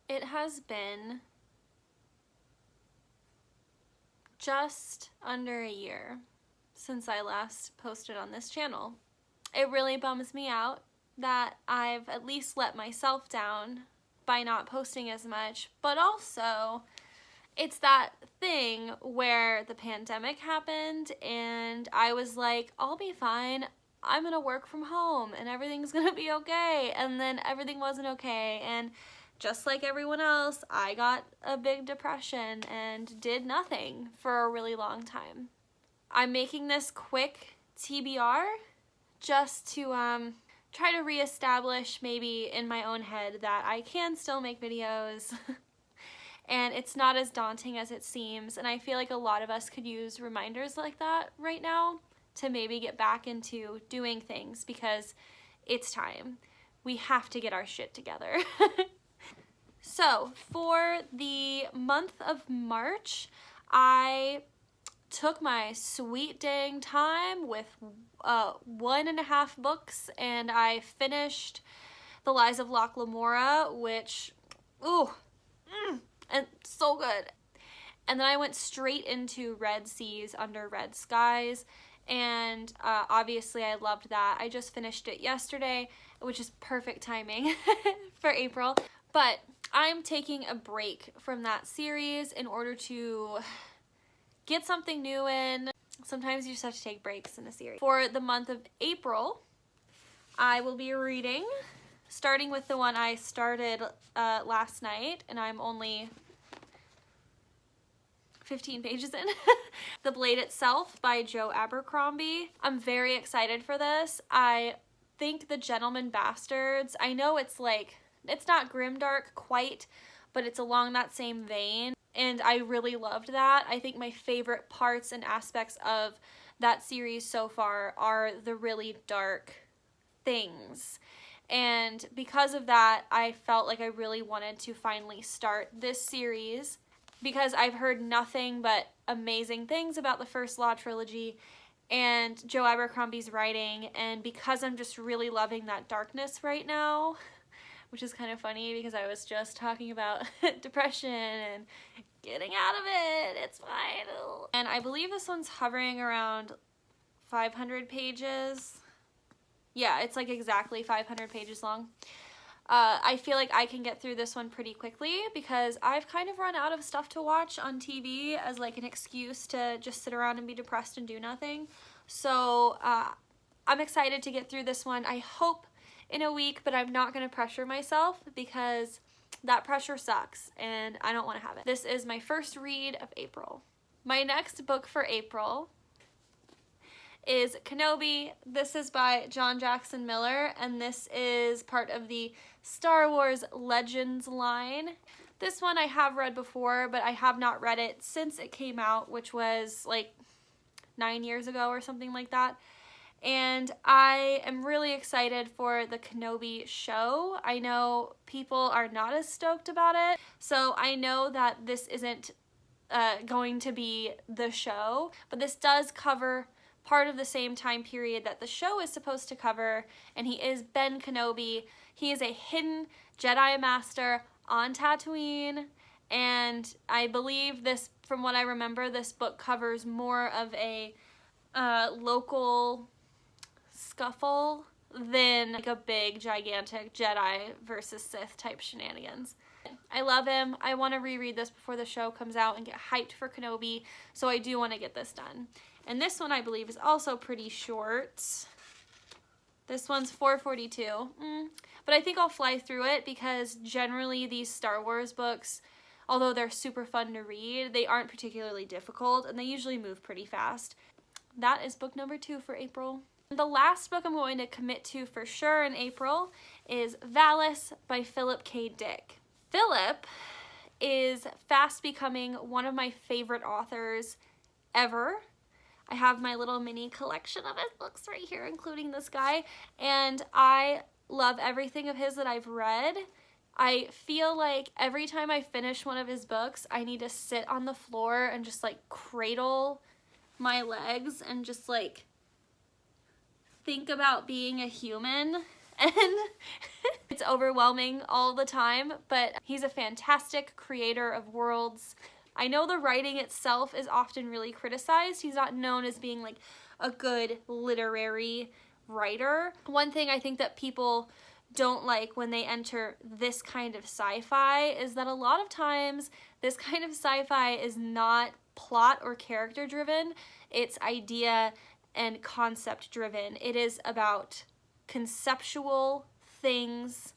It has been just under a year since I last posted on this channel. It really bums me out that I've at least let myself down by not posting as much, but also it's that thing where the pandemic happened and I was like, I'll be fine. I'm gonna work from home and everything's gonna be okay. And then everything wasn't okay. And just like everyone else, I got a big depression and did nothing for a really long time. I'm making this quick TBR just to try to reestablish maybe in my own head that I can still make videos and it's not as daunting as it seems. And I feel like a lot of us could use reminders like that right now to maybe get back into doing things because it's time. We have to get our shit together. So for the month of March, I took my sweet dang time with 1.5 books and I finished The Lies of Locke Lamora, which, and so good. And then I went straight into Red Seas Under Red Skies, and obviously I loved that. I just finished it yesterday, which is perfect timing for April. But I'm taking a break from that series in order to get something new in. Sometimes you just have to take breaks in a series. For the month of April, I will be reading, starting with the one I started last night, and I'm only 15 pages in. The Blade Itself by Joe Abercrombie. I'm very excited for this. I think The Gentleman Bastards, I know it's like, it's not grimdark quite, but it's along that same vein. And I really loved that. I think my favorite parts and aspects of that series so far are the really dark things. And because of that, I felt like I really wanted to finally start this series because I've heard nothing but amazing things about the First Law trilogy and Joe Abercrombie's writing, and because I'm just really loving that darkness right now, which is kind of funny because I was just talking about depression and getting out of it, it's fine. And I believe this one's hovering around 500 pages. Yeah, it's like exactly 500 pages long. I feel like I can get through this one pretty quickly because I've kind of run out of stuff to watch on TV as like an excuse to just sit around and be depressed and do nothing. So I'm excited to get through this one. I hope in a week, but I'm not going to pressure myself because that pressure sucks and I don't want to have it. This is my first read of April. My next book for April is Kenobi. This is by John Jackson Miller, and this is part of the Star Wars Legends line. This one I have read before, but I have not read it since it came out, which was like 9 years ago or something like that. And I am really excited for the Kenobi show. I know people are not as stoked about it, so I know that this isn't going to be the show, but this does cover part of the same time period that the show is supposed to cover, and he is Ben Kenobi. He is a hidden Jedi Master on Tatooine, and I believe this, from what I remember, this book covers more of a local scuffle than like a big gigantic Jedi versus Sith type shenanigans. I love him. I want to reread this before the show comes out and get hyped for Kenobi, so I do want to get this done. And this one I believe is also pretty short. This one's 442, but I think I'll fly through it because generally these Star Wars books, although they're super fun to read, they aren't particularly difficult and they usually move pretty fast. That is book number 2 for April. The last book I'm going to commit to for sure in April is Valis by Philip K. Dick. Philip is fast becoming one of my favorite authors ever. I have my little mini collection of his books right here, including this guy, and I love everything of his that I've read. I feel like every time I finish one of his books, I need to sit on the floor and just like cradle my legs and just like think about being a human and it's overwhelming all the time, but he's a fantastic creator of worlds. I know the writing itself is often really criticized. He's not known as being like a good literary writer. One thing I think that people don't like when they enter this kind of sci-fi is that a lot of times this kind of sci-fi is not plot or character driven. It's idea and concept driven. It is about conceptual things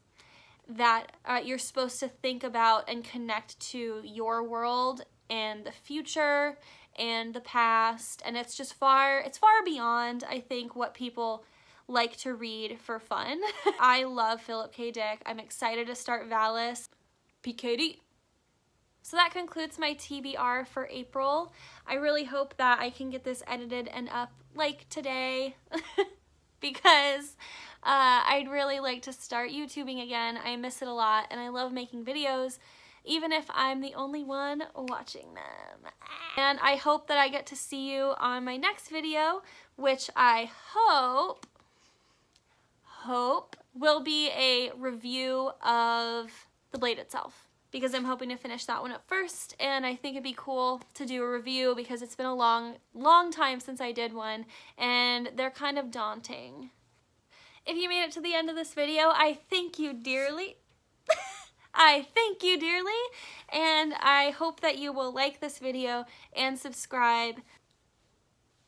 that you're supposed to think about and connect to your world and the future and the past, and it's far beyond, I think, what people like to read for fun. I love Philip K. Dick. I'm excited to start Valis. PKD. So that concludes my TBR for April. I really hope that I can get this edited and up like today because I'd really like to start YouTubing again. I miss it a lot and I love making videos, even if I'm the only one watching them. And I hope that I get to see you on my next video, which I hope will be a review of the blade itself, because I'm hoping to finish that one up first, and I think it'd be cool to do a review because it's been a long time since I did one, and they're kind of daunting. If you made it to the end of this video, I thank you dearly. I thank you dearly, and I hope that you will like this video and subscribe